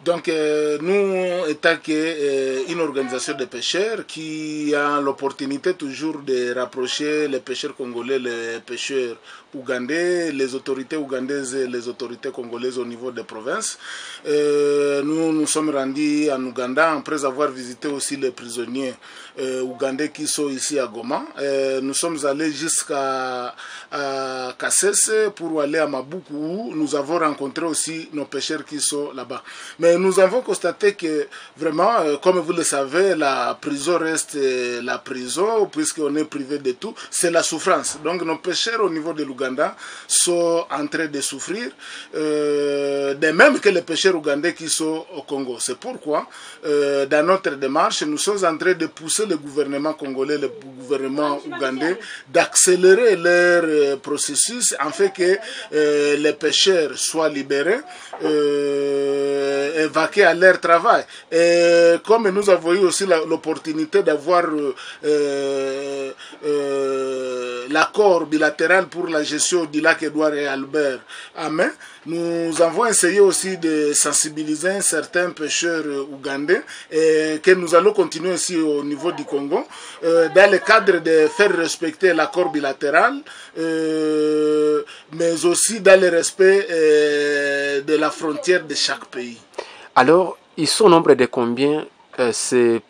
Donc, nous, étant une organisation de pêcheurs qui a l'opportunité toujours de rapprocher les pêcheurs congolais, les pêcheurs ougandais, les autorités ougandaises et les autorités congolaises au niveau des provinces, nous nous sommes rendus en Ouganda après avoir visité aussi les prisonniers ougandais qui sont ici à Goma. Nous sommes allés jusqu'à Kasese pour aller à Mabuku où nous avons rencontré aussi nos pêcheurs qui sont là-bas. Mais nous avons constaté que vraiment, comme vous le savez, la prison reste la prison puisqu'on est privé de tout. C'est la souffrance. Donc nos pêcheurs au niveau de l'Ouganda sont en train de souffrir, de même que les pêcheurs ougandais qui sont au Congo. C'est pourquoi, dans notre démarche, nous sommes en train de pousser le gouvernement congolais, le gouvernement ougandais, d'accélérer leur processus afin que les pêcheurs soient libérés, vaquer à leur travail. Et comme nous avons eu aussi l'opportunité d'avoir l'accord bilatéral pour la gestion du lac Édouard et Albert à main, nous avons essayé aussi de sensibiliser certains pêcheurs ougandais et que nous allons continuer aussi au niveau du Congo dans le cadre de faire respecter l'accord bilatéral, mais aussi dans le respect de la frontière de chaque pays. Alors, ils sont au nombre de combien ces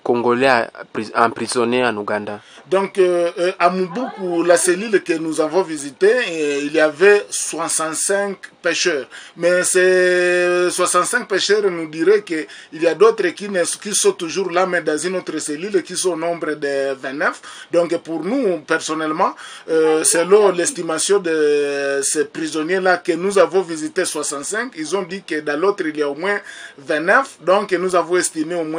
Congolais emprisonnés en Ouganda? Donc, à Mubuku, la cellule que nous avons visitée, il y avait 65 pêcheurs. Mais ces 65 pêcheurs nous diraient qu'il y a d'autres qui sont toujours là, mais dans une autre cellule, qui sont au nombre de 29. Donc, pour nous, personnellement, selon l'estimation de ces prisonniers-là que nous avons visité 65, ils ont dit que dans l'autre, il y a au moins 29. Donc, nous avons estimé au moins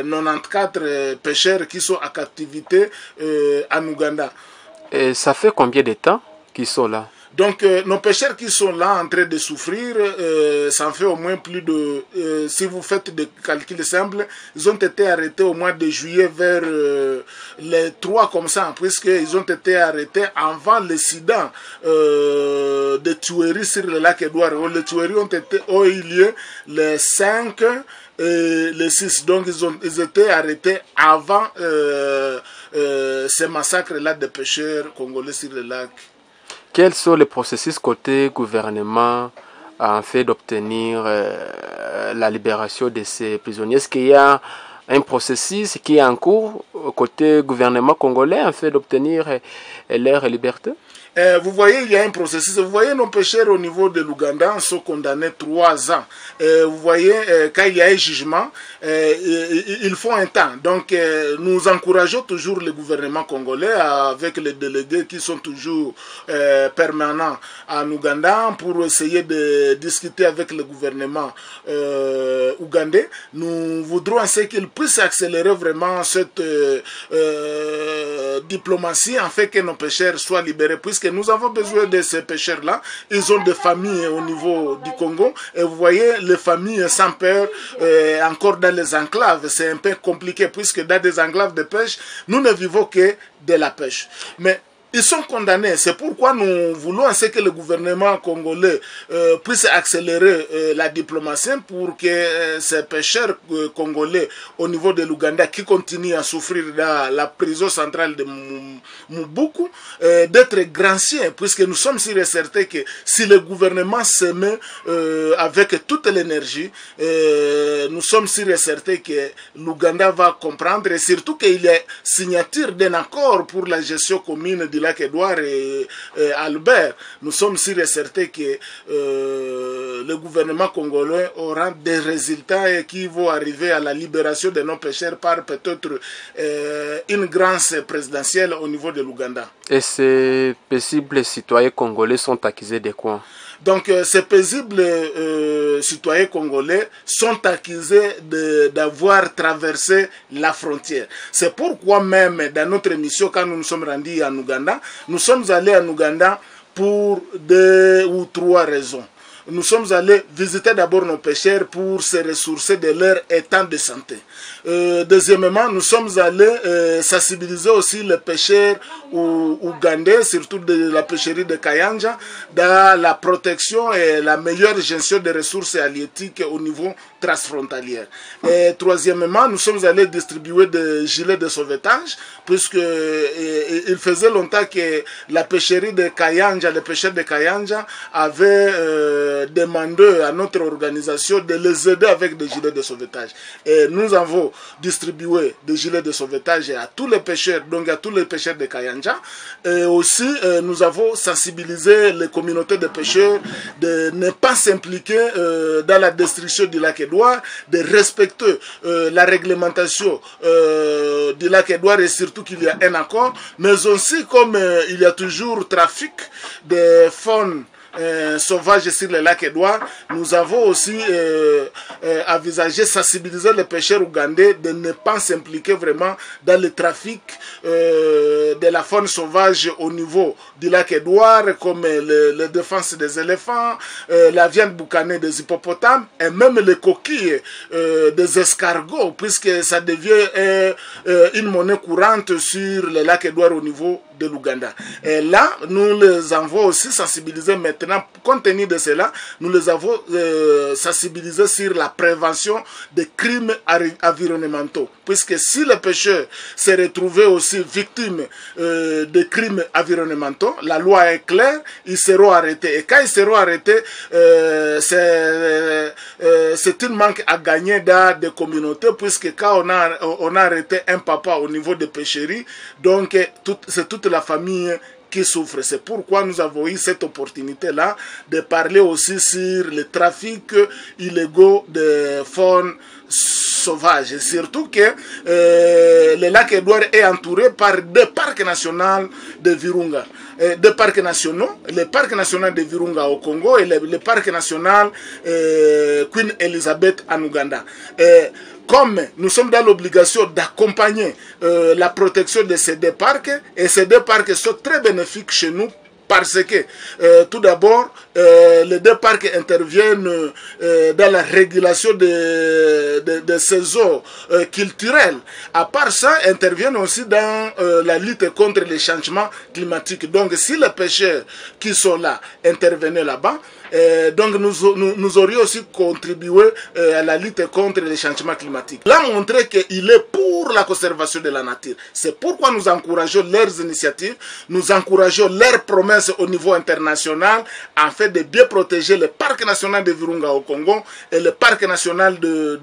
94 pêcheurs qui sont à captivité en Ouganda. Et ça fait combien de temps qu'ils sont là? Donc, nos pêcheurs qui sont là en train de souffrir, ça en fait au moins plus de... si vous faites des calculs simples, ils ont été arrêtés au mois de juillet vers les 3 comme ça, puisqu'ils ont été arrêtés avant l'incident de tueries sur le lac Édouard. Les tueries ont eu lieu les 5 et les 6. Donc, ils étaient arrêtés avant ces massacres-là de pêcheurs congolais sur le lac. Quels sont les processus côté gouvernement en fait d'obtenir la libération de ces prisonniers? Est-ce qu'il y a un processus qui est en cours côté gouvernement congolais en fait d'obtenir leur liberté? Vous voyez, il y a un processus. Vous voyez, nos pêcheurs au niveau de l'Ouganda sont condamnés 3 ans. Vous voyez, quand il y a un jugement, ils font un temps. Donc, nous encourageons toujours le gouvernement congolais avec les délégués qui sont toujours permanents en Ouganda pour essayer de discuter avec le gouvernement ougandais. Nous voudrons qu'ils puissent accélérer vraiment cette diplomatie afin que nos pêcheurs soient libérés, puisque nous avons besoin de ces pêcheurs-là. Ils ont des familles au niveau du Congo. Et vous voyez, les familles sans père, encore dans les enclaves, c'est un peu compliqué, puisque dans des enclaves de pêche, nous ne vivons que de la pêche. Mais ils sont condamnés. C'est pourquoi nous voulons que le gouvernement congolais puisse accélérer la diplomatie pour que ces pêcheurs congolais au niveau de l'Ouganda qui continuent à souffrir dans la prison centrale de Mubuku, d'être graciés, puisque nous sommes sûrs et certains que si le gouvernement se met avec toute l'énergie, nous sommes sûrs et certains que l'Ouganda va comprendre, et surtout qu'il y a signature d'un accord pour la gestion commune du lac Édouard et Albert. Nous sommes sûrs et certains que le gouvernement congolais aura des résultats et qui vont arriver à la libération de nos pêcheurs par peut-être une grâce présidentielle au niveau de l'Ouganda. Et ces paisibles citoyens congolais sont accusés de quoi? Donc, ces paisibles citoyens congolais sont accusés d'avoir traversé la frontière. C'est pourquoi même dans notre mission, quand nous nous sommes rendus en Ouganda, nous sommes allés en Ouganda pour 2 ou 3 raisons. nous sommes allés visiter d'abord nos pêcheurs pour se ressourcer de leur état de santé. Deuxièmement, nous sommes allés sensibiliser aussi les pêcheurs ougandais, surtout de la pêcherie de Kayanja, dans la protection et la meilleure gestion des ressources halieutiques au niveau transfrontalier. Et troisièmement, nous sommes allés distribuer des gilets de sauvetage, puisque il faisait longtemps que la pêcherie de Kayanja, les pêcheurs de Kayanja avaient demandé à notre organisation de les aider avec des gilets de sauvetage. Et nous avons distribué des gilets de sauvetage à tous les pêcheurs, donc à tous les pêcheurs de Kayanja. Et aussi, nous avons sensibilisé les communautés de pêcheurs de ne pas s'impliquer dans la destruction du lac Édouard, de respecter la réglementation du lac Édouard, et surtout qu'il y a un accord, mais aussi comme il y a toujours trafic de faune sauvage sur le lac Édouard, nous avons aussi envisagé sensibiliser les pêcheurs ougandais de ne pas s'impliquer vraiment dans le trafic de la faune sauvage au niveau du lac Édouard, comme les défenses des éléphants, la viande boucanée des hippopotames et même les coquilles des escargots, puisque ça devient une monnaie courante sur le lac Édouard au niveau de l'Ouganda. Et là, nous les avons aussi sensibilisés maintenant, compte tenu de cela, nous les avons sensibilisés sur la prévention des crimes environnementaux. Puisque si les pêcheurs se retrouvaient aussi victimes de crimes environnementaux, la loi est claire, ils seront arrêtés. Et quand ils seront arrêtés, c'est une manque à gagner dans des communautés, puisque quand on a arrêté un papa au niveau des pêcheries, donc c'est toute la famille qui souffre. C'est pourquoi nous avons eu cette opportunité-là de parler aussi sur le trafic illégaux de faune sauvage. Et surtout que le lac Édouard est entouré par deux parcs nationaux de Virunga. Deux parcs nationaux, le parc national de Virunga au Congo et le parc national Queen Elizabeth en Ouganda. Comme nous sommes dans l'obligation d'accompagner la protection de ces deux parcs, et ces deux parcs sont très bénéfiques chez nous, parce que tout d'abord, les deux parcs interviennent dans la régulation de ces eaux culturelles. À part ça, interviennent aussi dans la lutte contre les changements climatiques. Donc si les pêcheurs qui sont là intervenaient là-bas, donc nous aurions aussi contribué à la lutte contre les changements climatiques. Là, montrer qu'il est pour la conservation de la nature. C'est pourquoi nous encourageons leurs initiatives, nous encourageons leurs promesses au niveau international afin de bien protéger le parc national de Virunga au Congo et le parc national de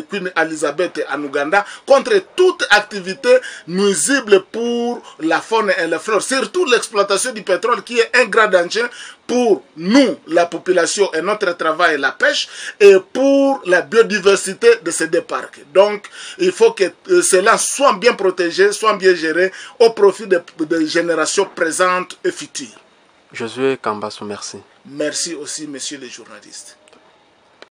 Queen Elizabeth en Ouganda contre toute activité nuisible pour la faune et la flore, surtout l'exploitation du pétrole qui est un grand danger pour nous, la population, et notre travail, la pêche, et pour la biodiversité de ces deux parcs. Donc, il faut que cela soit bien protégé, soit bien géré au profit des générations présentes et futures. Josué Kambasso, merci. Merci aussi, messieurs les journalistes.